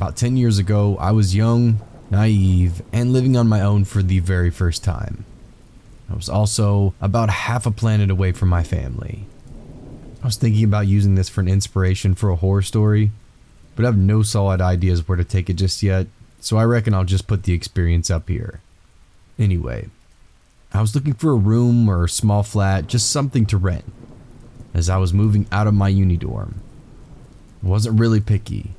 About 10 years ago, I was young, naive, and living on my own for the very first time. I was also about half a planet away from my family. I was thinking about using this for an inspiration for a horror story, but I have no solid ideas where to take it just yet, so I reckon I'll just put the experience up here. Anyway, I was looking for a room or a small flat, just something to rent, as I was moving out of my uni dorm. I wasn't really picky.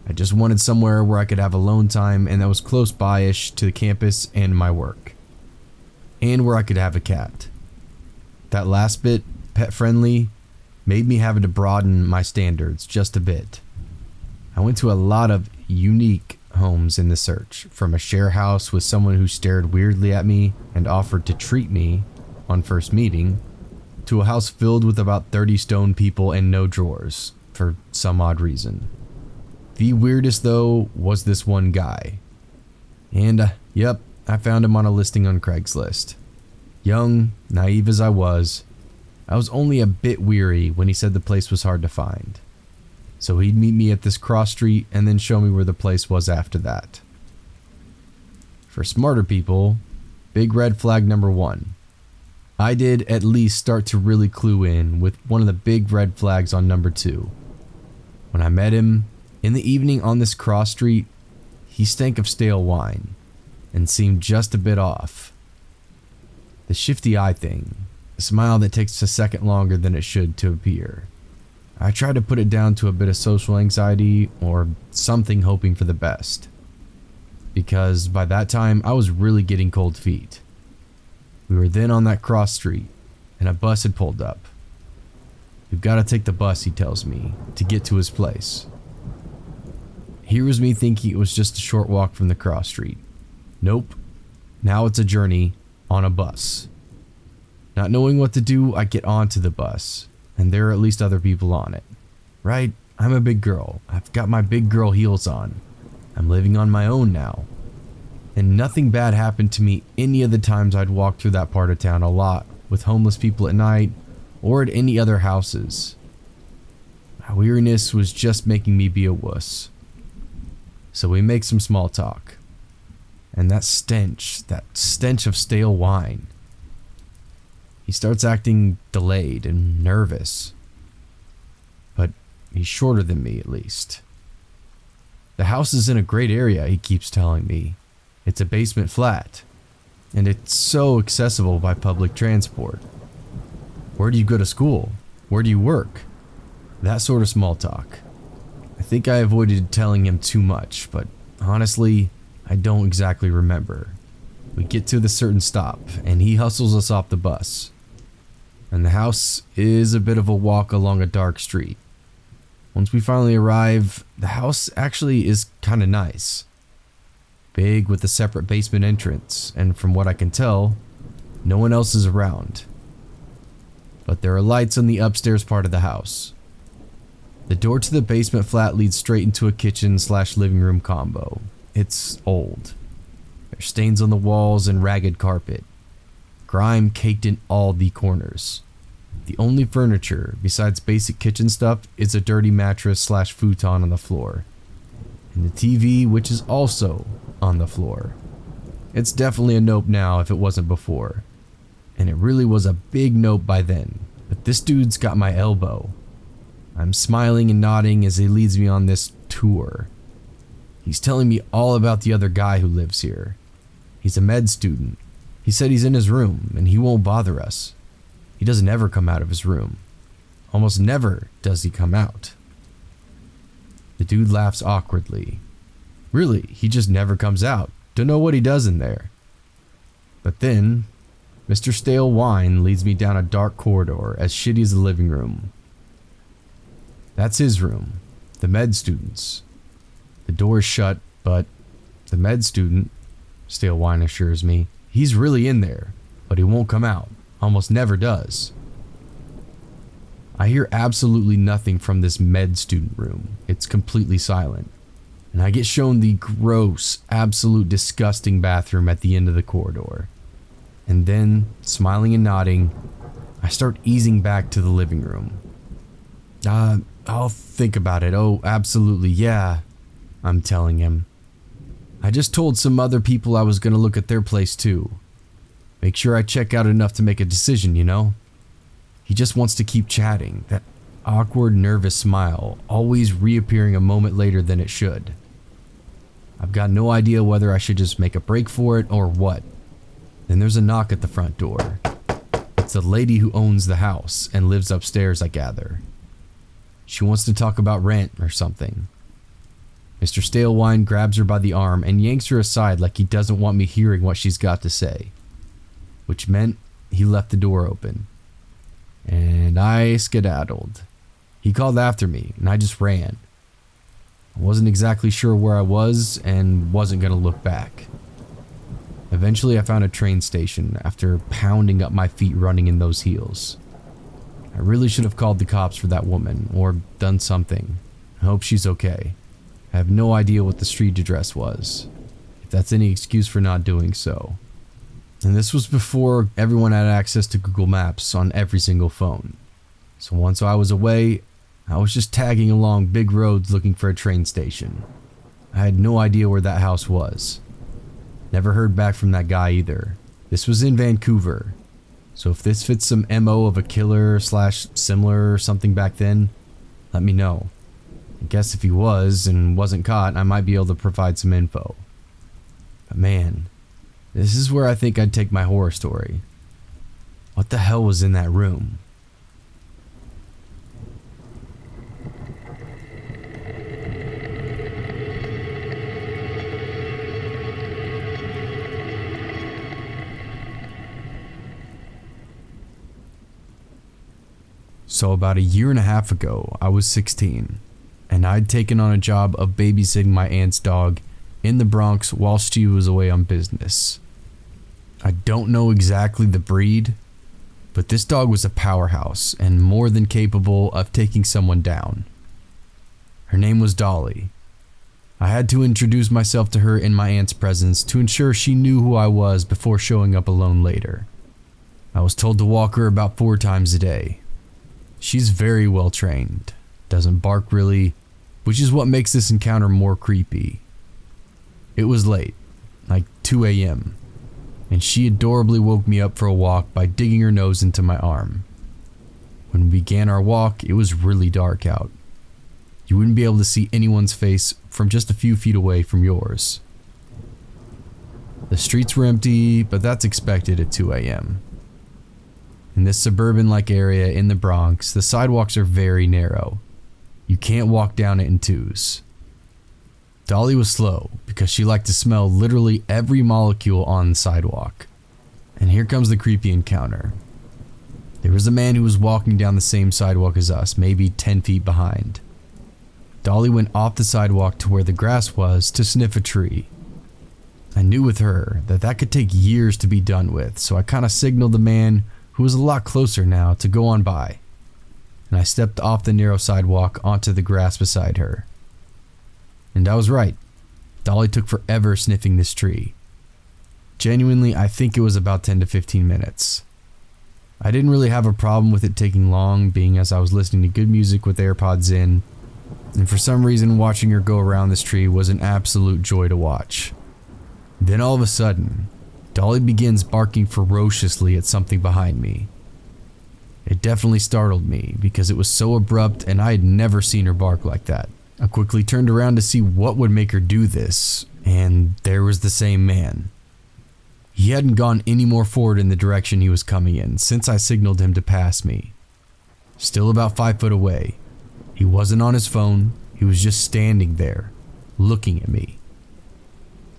I just wanted somewhere where I could have alone time and that was close by-ish to the campus and my work. And where I could have a cat. That last bit, pet friendly, made me having to broaden my standards just a bit. I went to a lot of unique homes in the search, from a share house with someone who stared weirdly at me and offered to treat me on first meeting, to a house filled with about 30 stone people and no drawers, for some odd reason. The weirdest though was this one guy. And yep, I found him on a listing on Craigslist. Young, naive as I was only a bit weary when he said the place was hard to find. So he'd meet me at this cross street and then show me where the place was after that. For smarter people, big red flag number 1. I did at least start to really clue in with one of the big red flags on number 2. When I met him, in the evening on this cross street, he stank of stale wine and seemed just a bit off. The shifty eye thing, a smile that takes a second longer than it should to appear. I tried to put it down to a bit of social anxiety or something, hoping for the best. Because by that time, I was really getting cold feet. We were then on that cross street, and a bus had pulled up. "You've got to take the bus," he tells me, to get to his place. Here was me thinking it was just a short walk from the cross street. Nope. Now it's a journey on a bus. Not knowing what to do, I get onto the bus, and there are at least other people on it. Right? I'm a big girl. I've got my big girl heels on. I'm living on my own now. And nothing bad happened to me any of the times I'd walked through that part of town a lot, with homeless people at night, or at any other houses. My weariness was just making me be a wuss. So we make some small talk. And that stench of stale wine. He starts acting delayed and nervous. But he's shorter than me, at least. The house is in a great area, he keeps telling me. It's a basement flat, and it's so accessible by public transport. Where do you go to school? Where do you work? That sort of small talk. I think I avoided telling him too much, but honestly, I don't exactly remember. We get to the certain stop, and he hustles us off the bus. And the house is a bit of a walk along a dark street. Once we finally arrive, the house actually is kind of nice. Big with a separate basement entrance, and from what I can tell, no one else is around. But there are lights on the upstairs part of the house. The door to the basement flat leads straight into a kitchen/living room combo. It's old. There's stains on the walls and ragged carpet. Grime caked in all the corners. The only furniture, besides basic kitchen stuff, is a dirty mattress/futon on the floor. And the TV, which is also on the floor. It's definitely a nope now if it wasn't before. And it really was a big nope by then. But this dude's got my elbow. I'm smiling and nodding as he leads me on this tour. He's telling me all about the other guy who lives here. He's a med student. He said he's in his room and he won't bother us. He doesn't ever come out of his room. Almost never does he come out. The dude laughs awkwardly. Really, he just never comes out. Don't know what he does in there. But then, Mr. Stale Wine leads me down a dark corridor as shitty as the living room. That's his room, the med student's. The door is shut, but the med student, Stale Wine assures me, he's really in there, but he won't come out. Almost never does. I hear absolutely nothing from this med student room. It's completely silent. And I get shown the gross, absolute disgusting bathroom at the end of the corridor. And then, smiling and nodding, I start easing back to the living room. I'll think about it. Oh, absolutely, yeah. I'm telling him. I just told some other people I was gonna look at their place too. Make sure I check out enough to make a decision, you know? He just wants to keep chatting, that awkward, nervous smile, always reappearing a moment later than it should. I've got no idea whether I should just make a break for it or what. Then there's a knock at the front door. It's the lady who owns the house and lives upstairs, I gather. She wants to talk about rent or something. Mr. Stalewine grabs her by the arm and yanks her aside like he doesn't want me hearing what she's got to say. Which meant he left the door open. And I skedaddled. He called after me and I just ran. I wasn't exactly sure where I was and wasn't going to look back. Eventually I found a train station after pounding up my feet running in those heels. I really should have called the cops for that woman or done something. I hope she's okay. I have no idea what the street address was, if that's any excuse for not doing so. And this was before everyone had access to Google Maps on every single phone. So once I was away, I was just tagging along big roads looking for a train station. I had no idea where that house was. Never heard back from that guy either. This was in Vancouver. So if this fits some MO of a killer / similar or something back then, let me know. I guess if he was and wasn't caught, I might be able to provide some info. But man, this is where I think I'd take my horror story. What the hell was in that room? So about a year and a half ago, I was 16, and I'd taken on a job of babysitting my aunt's dog in the Bronx while she was away on business. I don't know exactly the breed, but this dog was a powerhouse and more than capable of taking someone down. Her name was Dolly. I had to introduce myself to her in my aunt's presence to ensure she knew who I was before showing up alone later. I was told to walk her about 4 times a day. She's very well trained, doesn't bark really, which is what makes this encounter more creepy. It was late, like 2 a.m., and she adorably woke me up for a walk by digging her nose into my arm. When we began our walk, it was really dark out. You wouldn't be able to see anyone's face from just a few feet away from yours. The streets were empty, but that's expected at 2 a.m. In this suburban-like area in the Bronx, the sidewalks are very narrow. You can't walk down it in twos. Dolly was slow because she liked to smell literally every molecule on the sidewalk. And here comes the creepy encounter. There was a man who was walking down the same sidewalk as us, maybe 10 feet behind. Dolly went off the sidewalk to where the grass was to sniff a tree. I knew with her that could take years to be done with, so I kind of signaled the man, who was a lot closer now, to go on by. And I stepped off the narrow sidewalk onto the grass beside her. And I was right. Dolly took forever sniffing this tree. Genuinely, I think it was about 10 to 15 minutes. I didn't really have a problem with it taking long, being as I was listening to good music with AirPods in, and for some reason watching her go around this tree was an absolute joy to watch. Then all of a sudden, Dolly begins barking ferociously at something behind me. It definitely startled me because it was so abrupt and I had never seen her bark like that. I quickly turned around to see what would make her do this, and there was the same man. He hadn't gone any more forward in the direction he was coming in since I signaled him to pass me. Still about 5 foot away. He wasn't on his phone, he was just standing there, looking at me.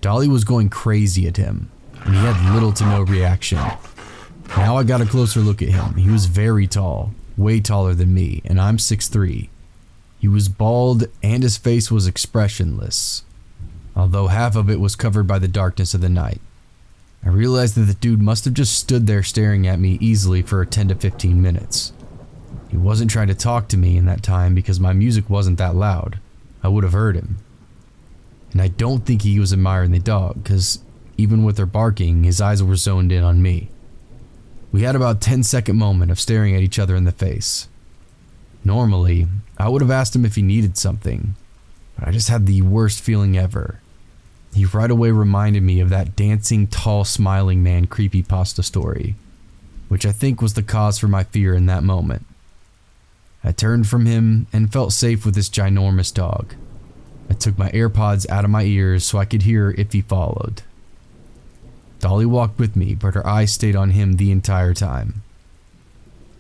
Dolly was going crazy at him, and he had little to no reaction. Now I got a closer look at him. He was very tall, way taller than me, and I'm 6'3". He was bald and his face was expressionless, although half of it was covered by the darkness of the night. I realized that the dude must have just stood there staring at me easily for 10 to 15 minutes. He wasn't trying to talk to me in that time because my music wasn't that loud. I would have heard him. And I don't think he was admiring the dog, because even with her barking, his eyes were zoned in on me. We had about a 10-second moment of staring at each other in the face. Normally, I would have asked him if he needed something, but I just had the worst feeling ever. He right away reminded me of that dancing, tall, smiling man creepypasta story, which I think was the cause for my fear in that moment. I turned from him and felt safe with this ginormous dog. I took my AirPods out of my ears so I could hear if he followed. Dolly walked with me, but her eyes stayed on him the entire time.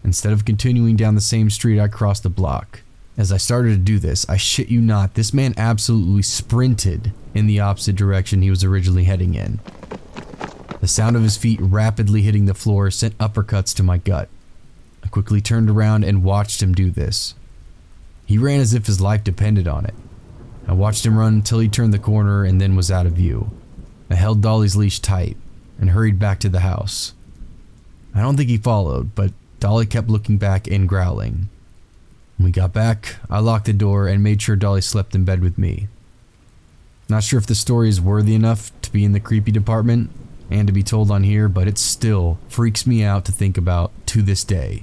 Instead of continuing down the same street, I crossed the block. As I started to do this, I shit you not, this man absolutely sprinted in the opposite direction he was originally heading in. The sound of his feet rapidly hitting the floor sent uppercuts to my gut. I quickly turned around and watched him do this. He ran as if his life depended on it. I watched him run until he turned the corner and then was out of view. I held Dolly's leash tight and hurried back to the house. I don't think he followed, but Dolly kept looking back and growling. When we got back, I locked the door and made sure Dolly slept in bed with me. Not sure if the story is worthy enough to be in the creepy department and to be told on here, but it still freaks me out to think about to this day.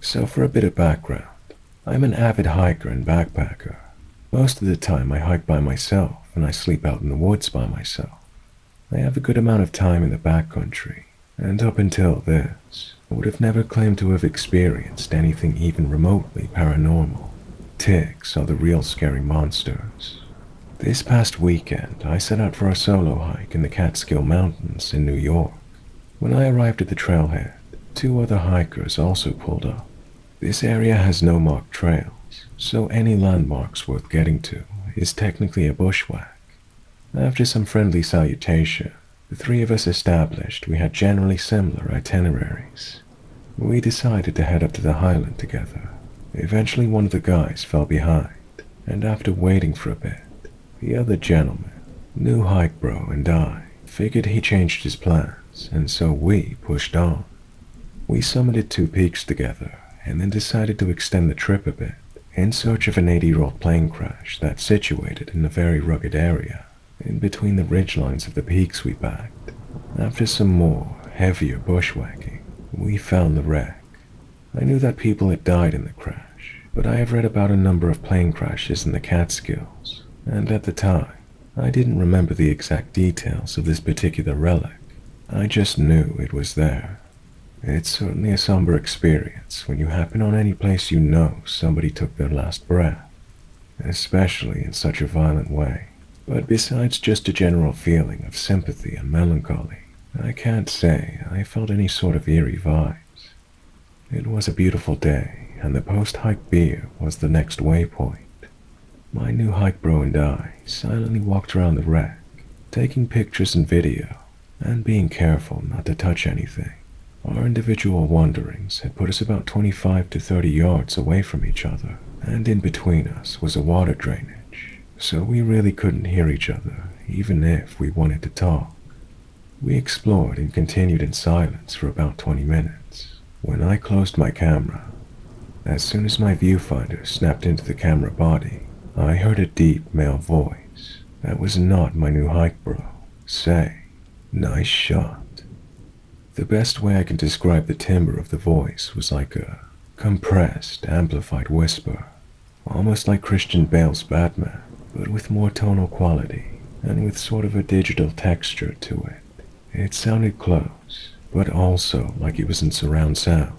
So for a bit of background, I'm an avid hiker and backpacker. Most of the time I hike by myself and I sleep out in the woods by myself. I have a good amount of time in the backcountry, and up until this, I would have never claimed to have experienced anything even remotely paranormal. Ticks are the real scary monsters. This past weekend, I set out for a solo hike in the Catskill Mountains in New York. When I arrived at the trailhead, 2 other hikers also pulled up. This area has no marked trails, so any landmarks worth getting to is technically a bushwhack. After some friendly salutation, the 3 of us established we had generally similar itineraries. We decided to head up to the highland together. Eventually one of the guys fell behind, and after waiting for a bit, the other gentleman, new hike bro and I, figured he changed his plans, and so we pushed on. We summited 2 peaks together, and then decided to extend the trip a bit, in search of an 80-year-old plane crash that's situated in a very rugged area, in between the ridgelines of the peaks we backed. After some more, heavier bushwhacking, we found the wreck. I knew that people had died in the crash, but I have read about a number of plane crashes in the Catskills, and at the time, I didn't remember the exact details of this particular relic. I just knew it was there. It's certainly a somber experience when you happen on any place you know somebody took their last breath, especially in such a violent way. But besides just a general feeling of sympathy and melancholy, I can't say I felt any sort of eerie vibes. It was a beautiful day, and the post-hike beer was the next waypoint. My new hike bro and I silently walked around the wreck, taking pictures and video, and being careful not to touch anything. Our individual wanderings had put us about 25 to 30 yards away from each other, and in between us was a water drainage, so we really couldn't hear each other, even if we wanted to talk. We explored and continued in silence for about 20 minutes, when I closed my camera. As soon as my viewfinder snapped into the camera body, I heard a deep male voice that was not my new hike bro say, "Nice shot." The best way I can describe the timbre of the voice was like a compressed, amplified whisper, almost like Christian Bale's Batman, but with more tonal quality and with sort of a digital texture to it. It sounded close, but also like it was in surround sound.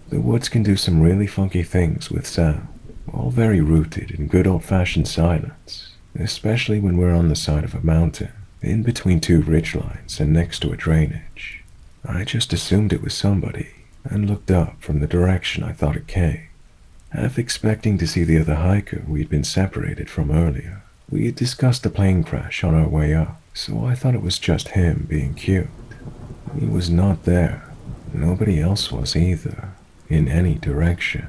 The woods can do some really funky things with sound, all very rooted in good old-fashioned silence, especially when we're on the side of a mountain, in between 2 ridgelines and next to a drainage. I just assumed it was somebody, and looked up from the direction I thought it came, half expecting to see the other hiker we'd been separated from earlier. We had discussed the plane crash on our way up, so I thought it was just him being cute. He was not there. Nobody else was either, in any direction.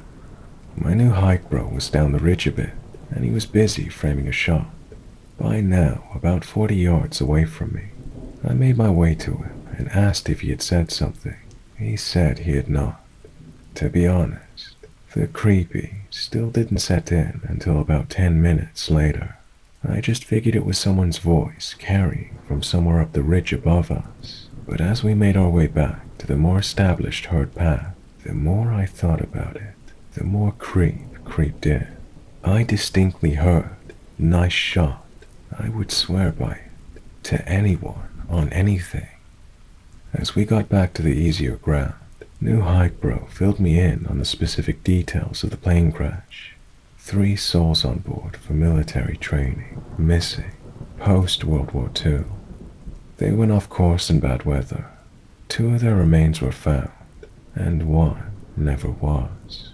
My new hike bro was down the ridge a bit, and he was busy framing a shot. By now, about 40 yards away from me, I made my way to him and asked if he had said something. He said he had not. To be honest, the creepy still didn't set in until about 10 minutes later. I just figured it was someone's voice carrying from somewhere up the ridge above us. But as we made our way back to the more established herd path, the more I thought about it, the more creeped in. I distinctly heard, "Nice shot." I would swear by it, to anyone, on anything. As we got back to the easier ground, new hike bro filled me in on the specific details of the plane crash. 3 souls on board for military training, missing, post-World War II. They went off course in bad weather. 2 of their remains were found, and 1 never was.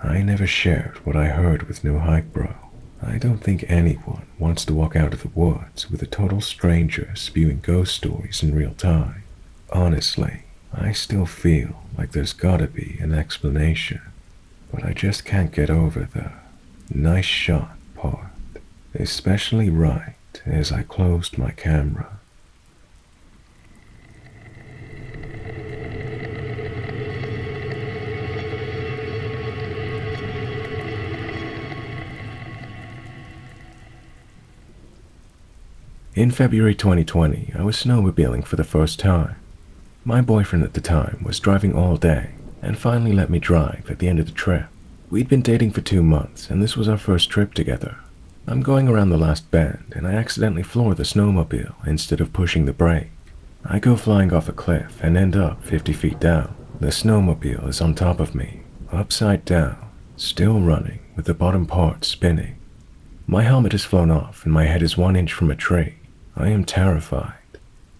I never shared what I heard with new hike bro. I don't think anyone wants to walk out of the woods with a total stranger spewing ghost stories in real time. Honestly, I still feel like there's gotta be an explanation, but I just can't get over the "nice shot" part, especially right as I closed my camera. In February 2020, I was snowmobiling for the first time. My boyfriend at the time was driving all day and finally let me drive at the end of the trip. We'd been dating for 2 months and this was our first trip together. I'm going around the last bend and I accidentally floor the snowmobile instead of pushing the brake. I go flying off a cliff and end up 50 feet down. The snowmobile is on top of me, upside down, still running with the bottom part spinning. My helmet has flown off and my head is 1 inch from a tree. I am terrified.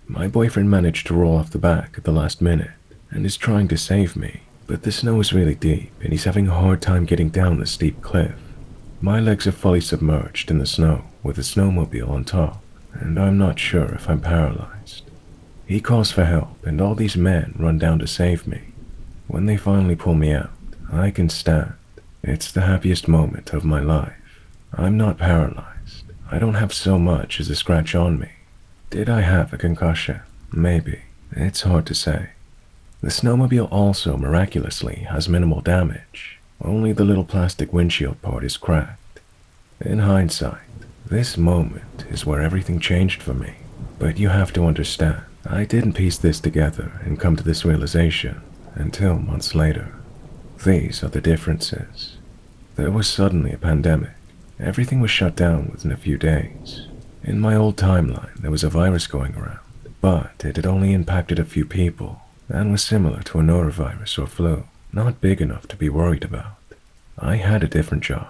My boyfriend managed to roll off the back at the last minute and is trying to save me, but the snow is really deep and he's having a hard time getting down the steep cliff. My legs are fully submerged in the snow with the snowmobile on top, and I'm not sure if I'm paralyzed. He calls for help and all these men run down to save me. When they finally pull me out, I can stand. It's the happiest moment of my life. I'm not paralyzed. I don't have so much as a scratch on me. Did I have a concussion? Maybe. It's hard to say. The snowmobile also miraculously has minimal damage. Only the little plastic windshield part is cracked. In hindsight, this moment is where everything changed for me. But you have to understand, I didn't piece this together and come to this realization until months later. These are the differences. There was suddenly a pandemic. Everything was shut down within a few days. In my old timeline, there was a virus going around, but it had only impacted a few people and was similar to a norovirus or flu, not big enough to be worried about. I had a different job.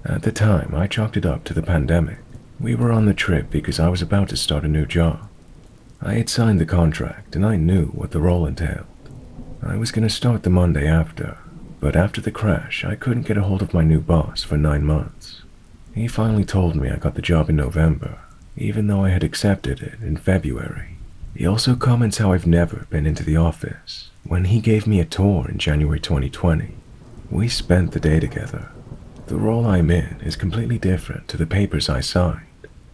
At the time, I chalked it up to the pandemic. We were on the trip because I was about to start a new job. I had signed the contract and I knew what the role entailed. I was going to start the Monday after, but after the crash, I couldn't get a hold of my new boss for 9 months. He finally told me I got the job in November, even though I had accepted it in February. He also comments how I've never been into the office, when he gave me a tour in January 2020. We spent the day together. The role I'm in is completely different to the papers I signed.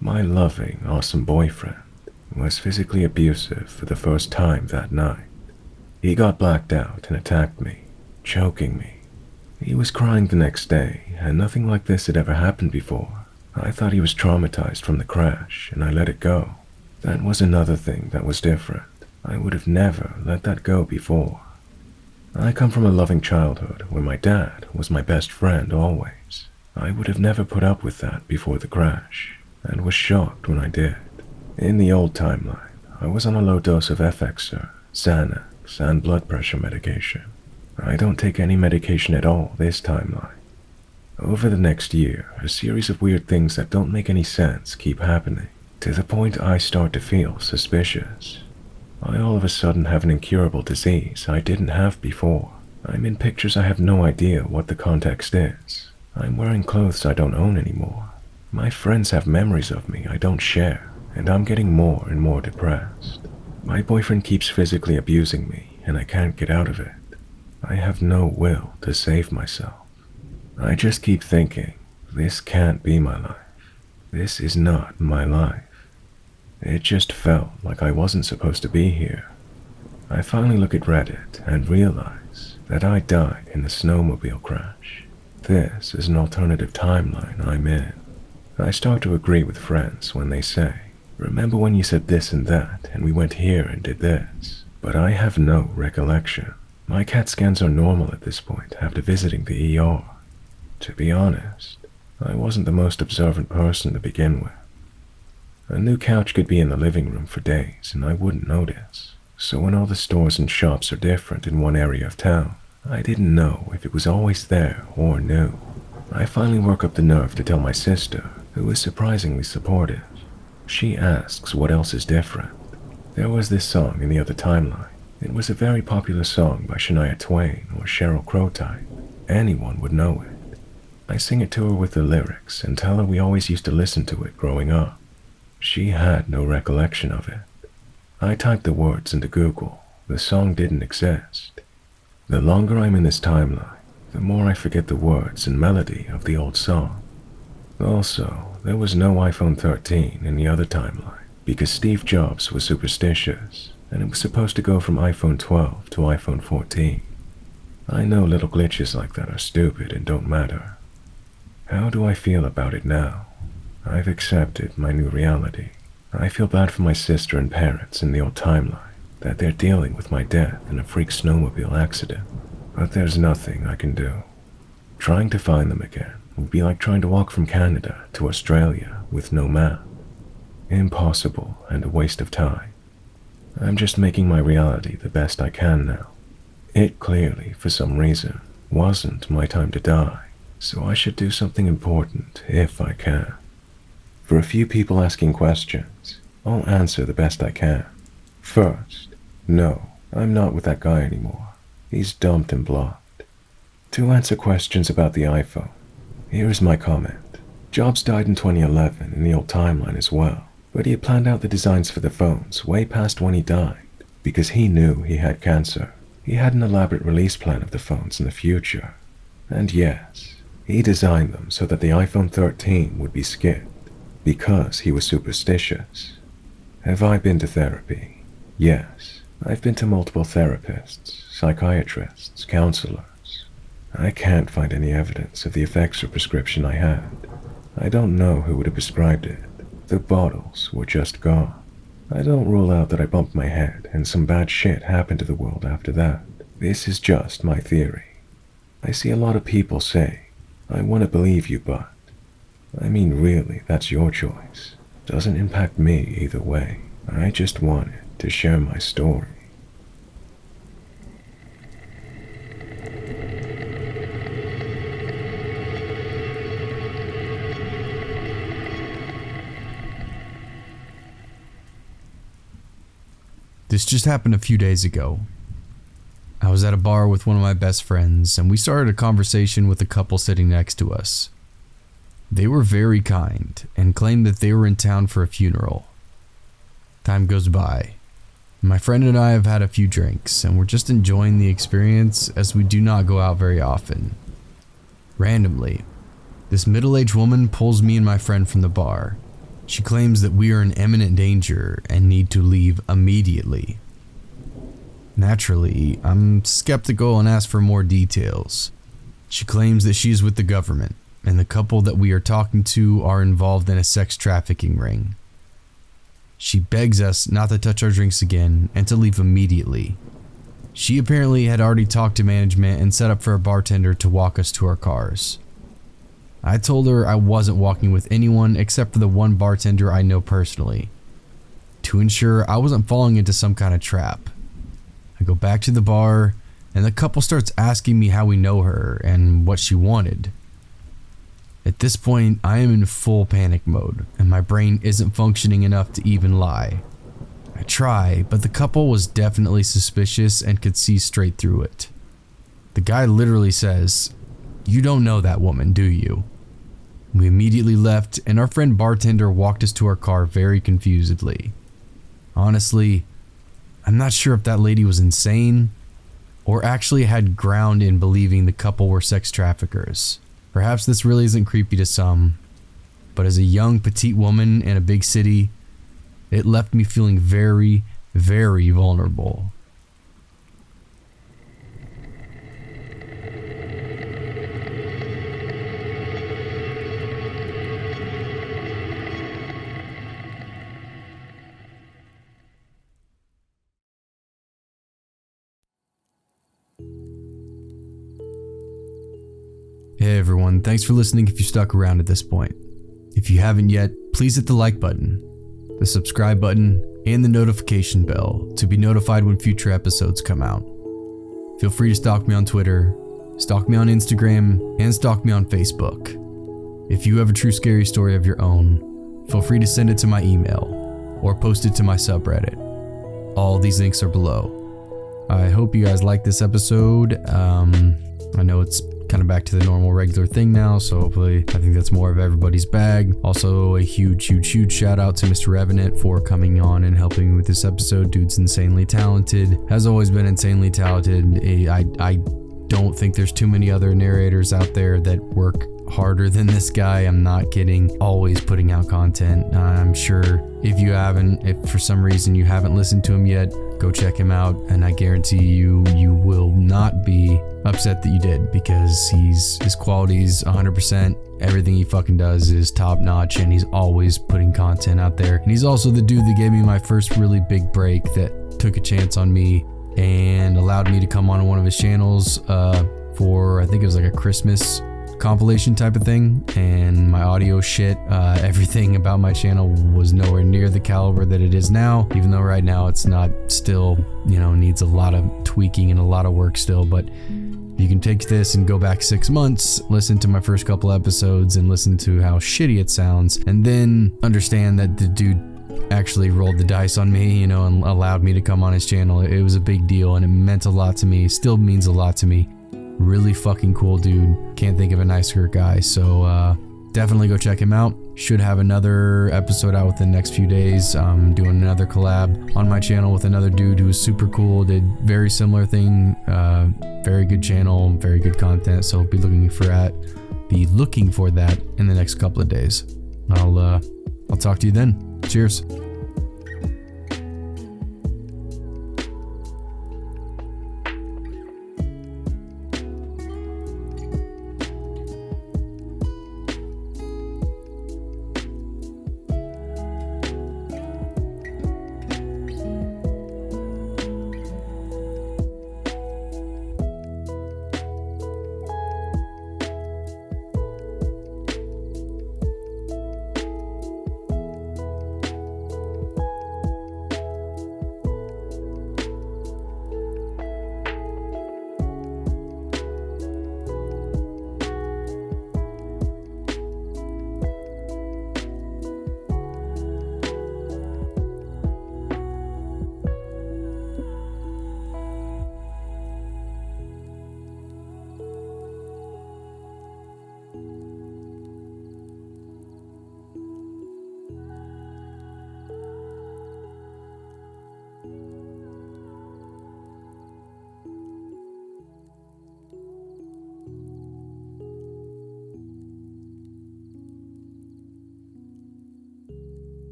My loving, awesome boyfriend was physically abusive for the first time that night. He got blacked out and attacked me, choking me. He was crying the next day, and nothing like this had ever happened before. I thought he was traumatized from the crash, and I let it go. That was another thing that was different. I would have never let that go before. I come from a loving childhood where my dad was my best friend always. I would have never put up with that before the crash, and was shocked when I did. In the old timeline, I was on a low dose of Effexor, Xanax, and blood pressure medication. I don't take any medication at all this timeline. Over the next year, a series of weird things that don't make any sense keep happening, to the point I start to feel suspicious. I all of a sudden have an incurable disease I didn't have before. I'm in pictures I have no idea what the context is. I'm wearing clothes I don't own anymore. My friends have memories of me I don't share, and I'm getting more and more depressed. My boyfriend keeps physically abusing me, and I can't get out of it. I have no will to save myself. I just keep thinking, this can't be my life. This is not my life. It just felt like I wasn't supposed to be here. I finally look at Reddit and realize that I died in the snowmobile crash. This is an alternative timeline I'm in. I start to agree with friends when they say, "Remember when you said this and that, and we went here and did this?" But I have no recollection. My CAT scans are normal at this point after visiting the ER. To be honest, I wasn't the most observant person to begin with. A new couch could be in the living room for days and I wouldn't notice. So when all the stores and shops are different in one area of town, I didn't know if it was always there or new. I finally work up the nerve to tell my sister, who is surprisingly supportive. She asks what else is different. There was this song in the other timeline. It was a very popular song by Shania Twain or Sheryl Crow type. Anyone would know it. I sing it to her with the lyrics and tell her we always used to listen to it growing up. She had no recollection of it. I typed the words into Google. The song didn't exist. The longer I'm in this timeline, the more I forget the words and melody of the old song. Also, there was no iPhone 13 in the other timeline because Steve Jobs was superstitious and it was supposed to go from iPhone 12 to iPhone 14. I know little glitches like that are stupid and don't matter. How do I feel about it now? I've accepted my new reality. I feel bad for my sister and parents in the old timeline, that they're dealing with my death in a freak snowmobile accident. But there's nothing I can do. Trying to find them again would be like trying to walk from Canada to Australia with no map. Impossible and a waste of time. I'm just making my reality the best I can now. It clearly, for some reason, wasn't my time to die, so I should do something important if I can. For a few people asking questions, I'll answer the best I can. First, no, I'm not with that guy anymore. He's dumped and blocked. To answer questions about the iPhone, here is my comment. Jobs died in 2011 in the old timeline as well, but he had planned out the designs for the phones way past when he died, because he knew he had cancer. He had an elaborate release plan of the phones in the future. And yes, he designed them so that the iPhone 13 would be skipped, because he was superstitious. Have I been to therapy? Yes, I've been to multiple therapists, psychiatrists, counselors. I can't find any evidence of the effects or prescription I had. I don't know who would have prescribed it. The bottles were just gone. I don't rule out that I bumped my head and some bad shit happened to the world after that. This is just my theory. I see a lot of people say, "I want to believe you, but..." I mean, really, that's your choice. Doesn't impact me either way. I just wanted to share my story. This just happened a few days ago. I was at a bar with one of my best friends, and we started a conversation with a couple sitting next to us. They were very kind and claimed that they were in town for a funeral. Time goes by. My friend and I have had a few drinks, and we're just enjoying the experience as we do not go out very often. Randomly, this middle-aged woman pulls me and my friend from the bar. She claims that we are in imminent danger and need to leave immediately. Naturally, I'm skeptical and ask for more details. She claims that she is with the government, and the couple that we are talking to are involved in a sex trafficking ring. She begs us not to touch our drinks again and to leave immediately. She apparently had already talked to management and set up for a bartender to walk us to our cars. I told her I wasn't walking with anyone except for the one bartender I know personally, to ensure I wasn't falling into some kind of trap. I go back to the bar, and the couple starts asking me how we know her and what she wanted. At this point, I am in full panic mode, and my brain isn't functioning enough to even lie. I try, but the couple was definitely suspicious and could see straight through it. The guy literally says, "You don't know that woman, do you?" We immediately left, and our friend bartender walked us to our car very confusedly. Honestly, I'm not sure if that lady was insane or actually had ground in believing the couple were sex traffickers. Perhaps this really isn't creepy to some, but as a young petite woman in a big city, it left me feeling very, very vulnerable. Hey everyone, thanks for listening if you stuck around at this point. If you haven't yet, please hit the like button, the subscribe button, and the notification bell to be notified when future episodes come out. Feel free to stalk me on Twitter, stalk me on Instagram, and stalk me on Facebook. If you have a true scary story of your own, feel free to send it to my email or post it to my subreddit. All these links are below. I hope you guys like this episode. I know it's kind of back to the normal regular thing now, so hopefully I think that's more of everybody's bag. Also a huge shout out to Mr. Revenant for coming on and helping me with this episode. Dude's insanely talented, has always been insanely talented. I don't think there's too many other narrators out there that work harder than this guy. I'm not kidding. Always putting out content. I'm sure if for some reason you haven't listened to him yet, go check him out, and I guarantee you will not be upset that you did, because his quality's 100%. Everything he fucking does is top notch, and he's always putting content out there. And he's also the dude that gave me my first really big break, that took a chance on me and allowed me to come on one of his channels for, I think it was like a Christmas compilation type of thing, and my audio shit, everything about my channel was nowhere near the caliber that it is now, even though right now it's not, still, needs a lot of tweaking and a lot of work still. But you can take this and go back 6 months, listen to my first couple episodes and listen to how shitty it sounds, and then understand that the dude actually rolled the dice on me, and allowed me to come on his channel. It was a big deal, and it meant a lot to me, still means a lot to me. Really fucking cool dude. Can't think of a nicer guy. So definitely go check him out. Should have another episode out within the next few days. I'm doing another collab on my channel with another dude who is super cool. Did very similar thing. Very good channel, very good content. So be looking for that in the next couple of days. I'll talk to you then. Cheers.